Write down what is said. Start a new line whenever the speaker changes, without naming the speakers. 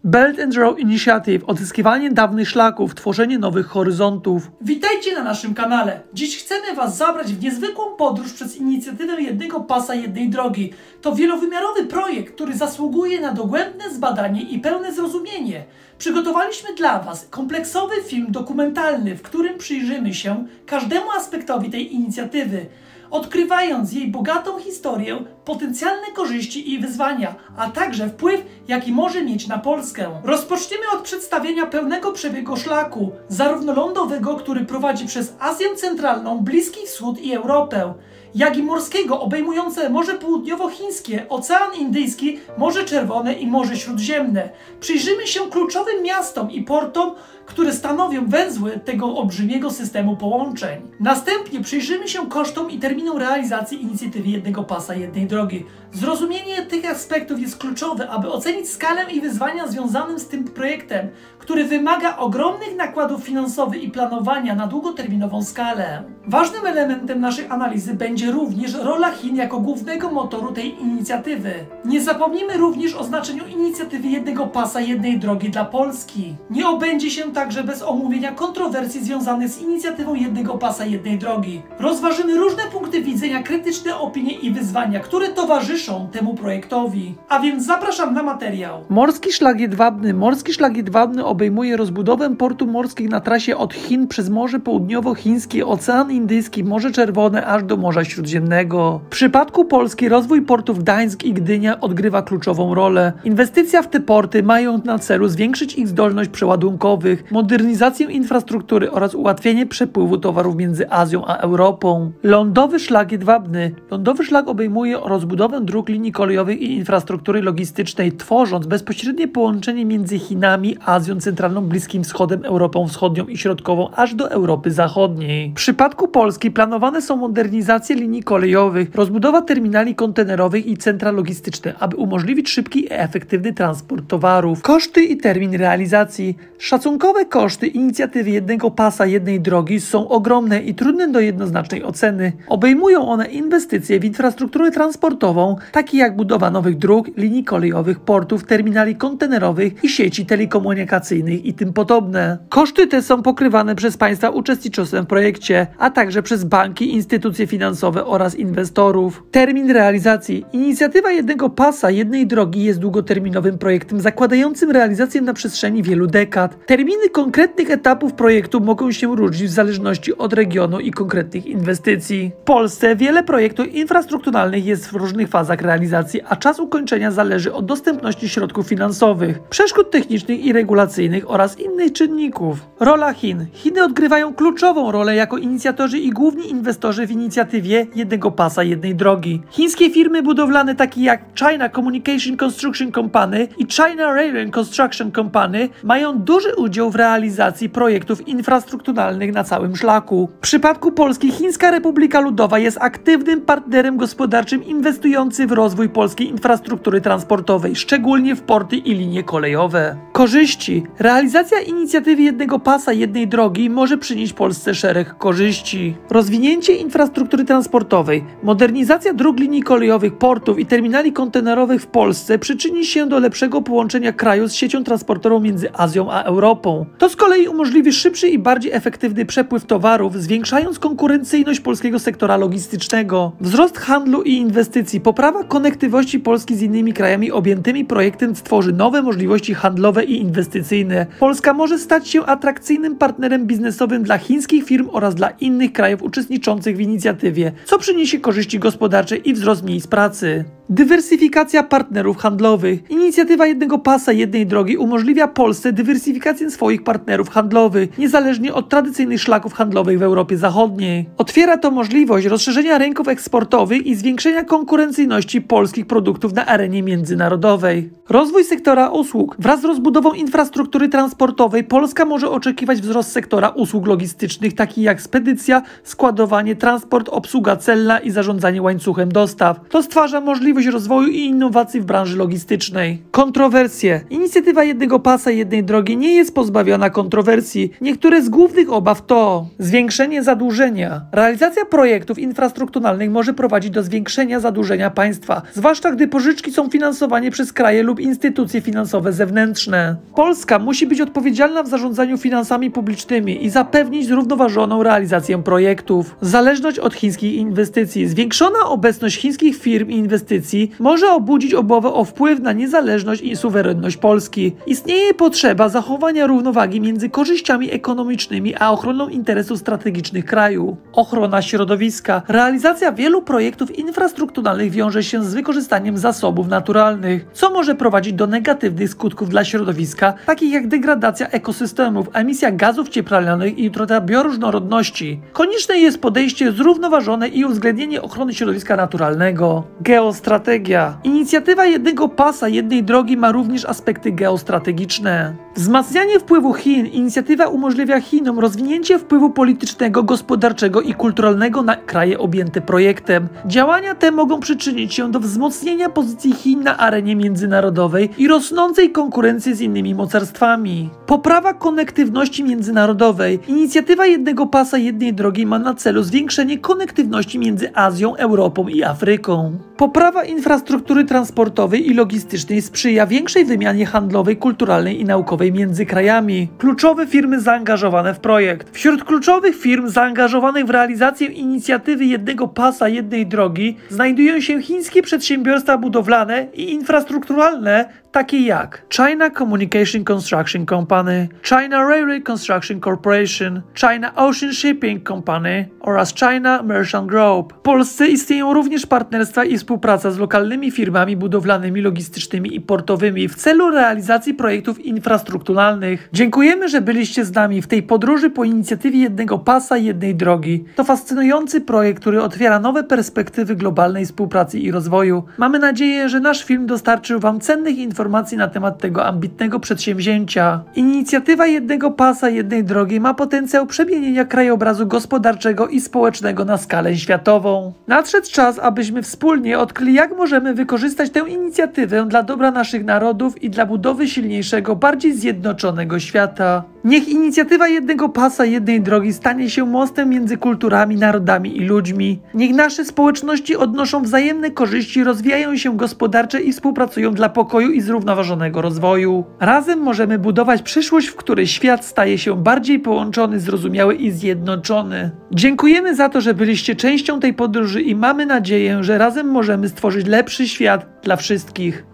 Belt and Road Initiative, odzyskiwanie dawnych szlaków, tworzenie nowych horyzontów. Witajcie na naszym kanale. Dziś chcemy Was zabrać w niezwykłą podróż przez inicjatywę jednego pasa, jednej drogi. To wielowymiarowy projekt, który zasługuje na dogłębne zbadanie i pełne zrozumienie. Przygotowaliśmy dla Was kompleksowy film dokumentalny, w którym przyjrzymy się każdemu aspektowi tej inicjatywy, odkrywając jej bogatą historię, potencjalne korzyści i wyzwania, a także wpływ, jaki może mieć na Polskę. Rozpoczniemy od przedstawienia pełnego przebiegu szlaku, zarówno lądowego, który prowadzi przez Azję Centralną, Bliski Wschód i Europę, jak i morskiego, obejmujące Morze Południowochińskie, Ocean Indyjski, Morze Czerwone i Morze Śródziemne. Przyjrzymy się kluczowym miastom i portom, które stanowią węzły tego olbrzymiego systemu połączeń. Następnie przyjrzymy się kosztom i terminom realizacji inicjatywy jednego pasa, jednej drogi. Zrozumienie tych aspektów jest kluczowe, aby ocenić skalę i wyzwania związane z tym projektem, który wymaga ogromnych nakładów finansowych i planowania na długoterminową skalę. Ważnym elementem naszej analizy będzie również rola Chin jako głównego motoru tej inicjatywy. Nie zapomnimy również o znaczeniu inicjatywy jednego pasa, jednej drogi dla Polski. Nie obędzie się także bez omówienia kontrowersji związanych z inicjatywą jednego pasa, jednej drogi. Rozważymy różne punkty widzenia, krytyczne opinie i wyzwania, które towarzyszą temu projektowi. A więc zapraszam na materiał. Morski Szlak Jedwabny. Morski Szlak Jedwabny obejmuje rozbudowę portów morskich na trasie od Chin przez Morze Południowochińskie, Ocean Indyjski, Morze Czerwone aż do Morza Śródziemnego. W przypadku Polski rozwój portów Gdańsk i Gdynia odgrywa kluczową rolę. Inwestycja w te porty mają na celu zwiększyć ich zdolność przeładunkowych, modernizację infrastruktury oraz ułatwienie przepływu towarów między Azją a Europą. Lądowy Szlak Jedwabny. Lądowy szlak obejmuje rozbudowę dróg, linii kolejowych i infrastruktury logistycznej, tworząc bezpośrednie połączenie między Chinami, Azją Centralną, Bliskim Wschodem, Europą Wschodnią i Środkową aż do Europy Zachodniej. W przypadku Polski planowane są modernizacje linii kolejowych, rozbudowa terminali kontenerowych i centra logistyczne, aby umożliwić szybki i efektywny transport towarów. Koszty i termin realizacji. Szacunkowe koszty inicjatywy jednego pasa, jednej drogi są ogromne i trudne do jednoznacznej oceny. Obejmują one inwestycje w infrastrukturę transportową, takie jak budowa nowych dróg, linii kolejowych, portów, terminali kontenerowych i sieci telekomunikacyjnych i tym podobne. Koszty te są pokrywane przez państwa uczestniczące w projekcie, a także przez banki, instytucje finansowe oraz inwestorów. Termin realizacji. Inicjatywa jednego pasa, jednej drogi jest długoterminowym projektem zakładającym realizację na przestrzeni wielu dekad. Terminy konkretnych etapów projektu mogą się różnić w zależności od regionu i konkretnych inwestycji. W Polsce wiele projektów infrastrukturalnych jest w różnych fazach realizacji, a czas ukończenia zależy od dostępności środków finansowych, przeszkód technicznych i regulacyjnych oraz innych czynników. Rola Chin. Chiny odgrywają kluczową rolę jako inicjatorzy i główni inwestorzy w inicjatywie jednego pasa, jednej drogi. Chińskie firmy budowlane takie jak China Communication Construction Company i China Railway Construction Company mają duży udział w realizacji projektów infrastrukturalnych na całym szlaku. W przypadku Polski Chińska Republika Ludowa jest aktywnym partnerem gospodarczym inwestujący w rozwój polskiej infrastruktury transportowej, szczególnie w porty i linie kolejowe. Korzyści. Realizacja inicjatywy jednego pasa, jednej drogi może przynieść Polsce szereg korzyści. Rozwinięcie infrastruktury transportowej, modernizacja dróg, linii kolejowych, portów i terminali kontenerowych w Polsce przyczyni się do lepszego połączenia kraju z siecią transportową między Azją a Europą. To z kolei umożliwi szybszy i bardziej efektywny przepływ towarów, zwiększając konkurencyjność polskiego sektora logistycznego. Wzrost handlu i inwestycji, poprawa konektywości Polski z innymi krajami objętymi projektem stworzy nowe możliwości handlowe i inwestycyjne. Polska może stać się atrakcyjnym partnerem biznesowym dla chińskich firm oraz dla innych krajów uczestniczących w inicjatywie, co przyniesie korzyści gospodarcze i wzrost miejsc pracy. Dywersyfikacja partnerów handlowych. Inicjatywa jednego pasa, jednej drogi umożliwia Polsce dywersyfikację swoich partnerów handlowych, niezależnie od tradycyjnych szlaków handlowych w Europie Zachodniej. Otwiera to możliwość rozszerzenia rynków eksportowych i zwiększenia konkurencyjności polskich produktów na arenie międzynarodowej. Rozwój sektora usług. Wraz z rozbudową infrastruktury transportowej Polska może oczekiwać wzrost sektora usług logistycznych, takich jak spedycja, składowanie, transport, obsługa celna i zarządzanie łańcuchem dostaw. To stwarza możliwość możliwość rozwoju i innowacji w branży logistycznej. Kontrowersje. Inicjatywa jednego pasa, jednej drogi nie jest pozbawiona kontrowersji. Niektóre z głównych obaw to zwiększenie zadłużenia. Realizacja projektów infrastrukturalnych może prowadzić do zwiększenia zadłużenia państwa, zwłaszcza gdy pożyczki są finansowane przez kraje lub instytucje finansowe zewnętrzne. Polska musi być odpowiedzialna w zarządzaniu finansami publicznymi i zapewnić zrównoważoną realizację projektów. Zależność od chińskich inwestycji. Zwiększona obecność chińskich firm i inwestycji może obudzić obawę o wpływ na niezależność i suwerenność Polski. Istnieje potrzeba zachowania równowagi między korzyściami ekonomicznymi a ochroną interesów strategicznych kraju. Ochrona środowiska. Realizacja wielu projektów infrastrukturalnych wiąże się z wykorzystaniem zasobów naturalnych, co może prowadzić do negatywnych skutków dla środowiska, takich jak degradacja ekosystemów, emisja gazów cieplarnianych i utrata bioróżnorodności. Konieczne jest podejście zrównoważone i uwzględnienie ochrony środowiska naturalnego. Geostrategia. Inicjatywa jednego pasa, jednej drogi ma również aspekty geostrategiczne. Wzmacnianie wpływu Chin. Inicjatywa umożliwia Chinom rozwinięcie wpływu politycznego, gospodarczego i kulturalnego na kraje objęte projektem. Działania te mogą przyczynić się do wzmocnienia pozycji Chin na arenie międzynarodowej i rosnącej konkurencji z innymi mocarstwami. Poprawa konektywności międzynarodowej. Inicjatywa jednego pasa, jednej drogi ma na celu zwiększenie konektywności między Azją, Europą i Afryką. Poprawa infrastruktury transportowej i logistycznej sprzyja większej wymianie handlowej, kulturalnej i naukowej między krajami. Kluczowe firmy zaangażowane w projekt. Wśród kluczowych firm zaangażowanych w realizację inicjatywy jednego pasa, jednej drogi znajdują się chińskie przedsiębiorstwa budowlane i infrastrukturalne, takie jak China Communication Construction Company, China Railway Construction Corporation, China Ocean Shipping Company oraz China Merchant Group. W Polsce istnieją również partnerstwa i współpraca z lokalnymi firmami budowlanymi, logistycznymi i portowymi w celu realizacji projektów infrastrukturalnych. Dziękujemy, że byliście z nami w tej podróży po inicjatywie jednego pasa, jednej drogi. To fascynujący projekt, który otwiera nowe perspektywy globalnej współpracy i rozwoju. Mamy nadzieję, że nasz film dostarczył Wam cennych informacji na temat tego ambitnego przedsięwzięcia. Inicjatywa jednego pasa, jednej drogi ma potencjał przemienienia krajobrazu gospodarczego i społecznego na skalę światową. Nadszedł czas, abyśmy wspólnie odkryli, jak możemy wykorzystać tę inicjatywę dla dobra naszych narodów i dla budowy silniejszego, bardziej zjednoczonego świata. Niech inicjatywa jednego pasa, jednej drogi stanie się mostem między kulturami, narodami i ludźmi. Niech nasze społeczności odnoszą wzajemne korzyści, rozwijają się gospodarcze i współpracują dla pokoju i zrównoważonego rozwoju. Razem możemy budować przyszłość, w której świat staje się bardziej połączony, zrozumiały i zjednoczony. Dziękujemy za to, że byliście częścią tej podróży i mamy nadzieję, że razem możemy stworzyć lepszy świat dla wszystkich.